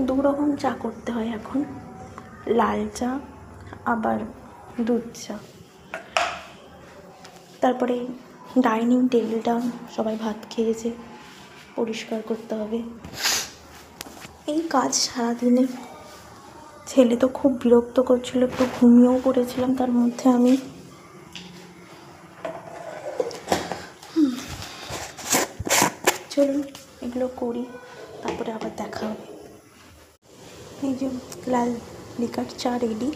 দু রকম চা করতে হয় এখন, লাল চা আবার দুধ চা। তারপরে ডাইনিং টেবিলটা সবাই ভাত খেয়েছে, পরিষ্কার করতে হবে। এই কাজ সারাদিনে। ছেলে তো খুব বিরক্ত করছিল, একটু ঘুমিয়েও পড়েছিলাম তার মধ্যে আমি। চলুন এগুলো করি, তারপরে আবার দেখা হবে। এই যে লাল লিকার চা রেডি।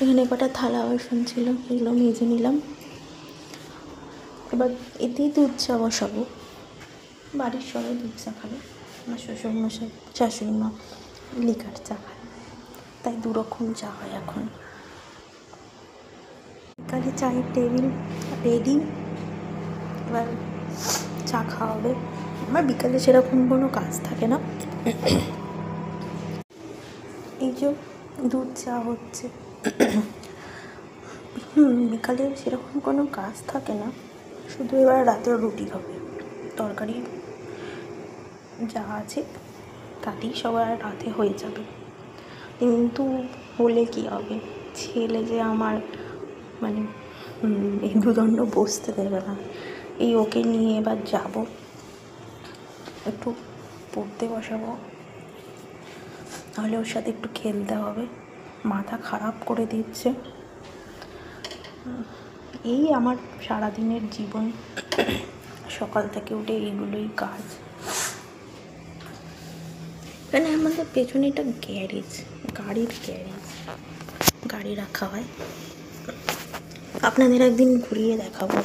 এখানে কটা থালা বাসন ছিল, এগুলো মেজে নিলাম। এবার এতেই দুধ চা বসাবো। বাড়ির সবাই দুধ চা খাবে, আমার শ্বশুরমশাই শাশুড়ি মা লিকার চা খায়, তাই দুরকম চা হয় এখন। বিকালে চায়ের টেবিল রেডি, এবার চা খাওয়া হবে। আমার বিকালে সেরকম কোনো কাজ থাকে না। এই যে দুধ চা হচ্ছে। বিকালে সেরকম কোনো কাজ থাকে না, শুধু এবার রাতেও রুটি হবে। তরকারি যা আছে তাতেই সবার রাতে হয়ে যাবে। কিন্তু হলে কি হবে, ছেলে যে আমার মানে এই দুদণ্ড বসতে দেবে না। এই ওকে নিয়ে এবার যাব, একটু পড়তে বসাবো, তাহলে ওর সাথে একটু খেলতে হবে। মাথা খারাপ করে দিচ্ছে। এই আমার সারাদিনের জীবন, সকাল থেকে উঠে এইগুলোই কাজ। এখানে আমাদের পেছনে একটা গ্যারেজ, গাড়ির গ্যারেজ, গাড়ি রাখা হয়। আপনাদের একদিন ঘুরিয়ে দেখাবো।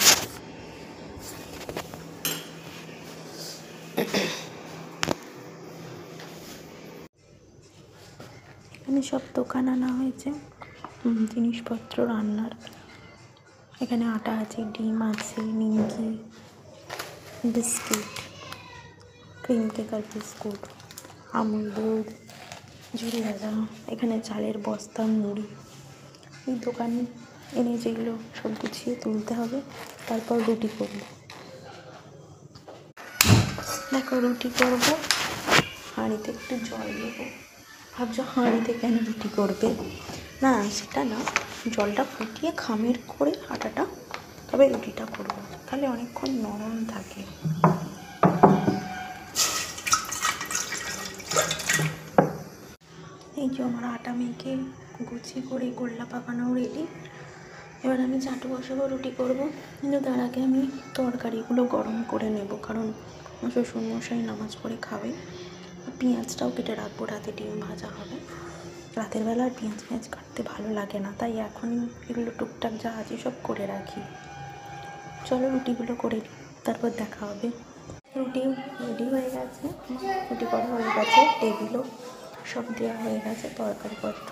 এখানে সব দোকান আনা হয়েছে জিনিসপত্র রান্নার। এখানে আটা আছে, ডিম আছে, নিমকি, বিস্কিট, ক্রিম কেকার বিস্কুট, আমুল দুধ, জিরে ভাজা। এখানে চালের বস্তা, মুড়ি। এই দোকান এনে যেগুলো সব গুছিয়ে তুলতে হবে, তারপর রুটি করব। দেখো রুটি করব, হাঁড়িতে একটু জল দেবো। ভাবছো হাঁড়িতে কেন রুটি করবে? না সেটা না, জলটা ফুটিয়ে খামের করে আটাটা, তবে রুটিটা করব, তাহলে অনেকক্ষণ নরম থাকে। এই যে আমার আটা মেখে গুছিয়ে করে গোল্লা পাকানো রেডি। এবার আমি চাটু বসাবো, রুটি করব। কিন্তু তার আগে আমি তরকারিগুলো গরম করে নেব, কারণ শ্বশুরমশাই নামাজ পড়ে খাবে। পেঁয়াজটাও কেটে রাখবো, রাতে ডিম ভাজা হবে। রাতের বেলা আর পেঁয়াজ কাটতে ভালো লাগে না, তাই এখন এগুলো টুকটাক যা আছে সব করে রাখি। চলো রুটিগুলো করে নিই, তারপর দেখা হবে। রুটি রেডি হয়ে গেছে, রুটি করা হয়ে গেছে, টেবিলও সব দেওয়া হয়ে গেছে, তরকারিপত্র।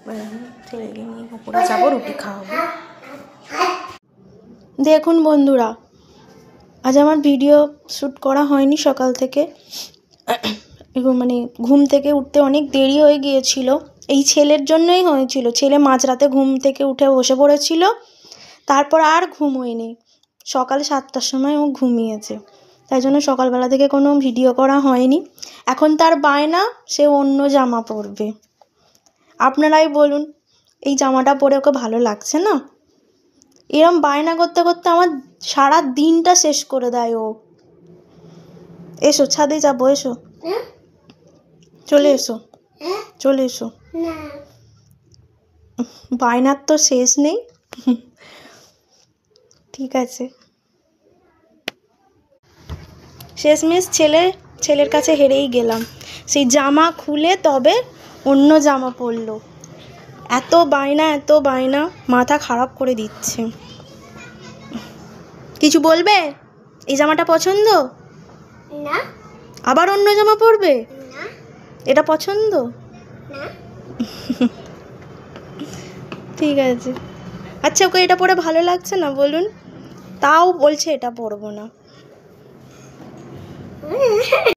এবার আমি ছেলেকে নিয়ে উপরে যাবো, রুটি খাওয়াবো। দেখুন বন্ধুরা, আজ আমার ভিডিও শ্যুট করা হয়নি সকাল থেকে। মানে ঘুম থেকে উঠতে অনেক দেরি হয়ে গিয়েছিল, এই ছেলের জন্যই হয়েছিল। ছেলে মাঝরাতে ঘুম থেকে উঠে বসে পড়েছিল, তারপর আর ঘুম হয়নি। সকাল 7টার সময় ও ঘুমিয়েছে, তাই জন্য সকালবেলা থেকে কোনো ভিডিও করা হয়নি। এখন তার বায়না সে অন্য জামা পরবে। আপনারাই বলুন, এই জামাটা পরে ওকে ভালো লাগছে না? এরম বায়না করতে করতে আমার সারা দিনটা শেষ করে দেয় ও। এসো ছাদে যাবো, এসো, চলে এসো, চলে এসো। বায়নার তো শেষ নেই। ঠিক আছে, শেষমেশ ছেলের কাছে হেরেই গেলাম। সেই জামা খুলে তবে অন্য জামা পরলো। এত বায়না, মাথা খারাপ করে দিচ্ছে। কিছু বলবে? এই জামাটা পছন্দ না? আবার অন্য জামা পরবে না? এটা পছন্দ না? ঠিক আছে, আচ্ছা ওকে এটা পরে ভালো লাগছে না বলুন, তাও বলছে এটা পরবো না।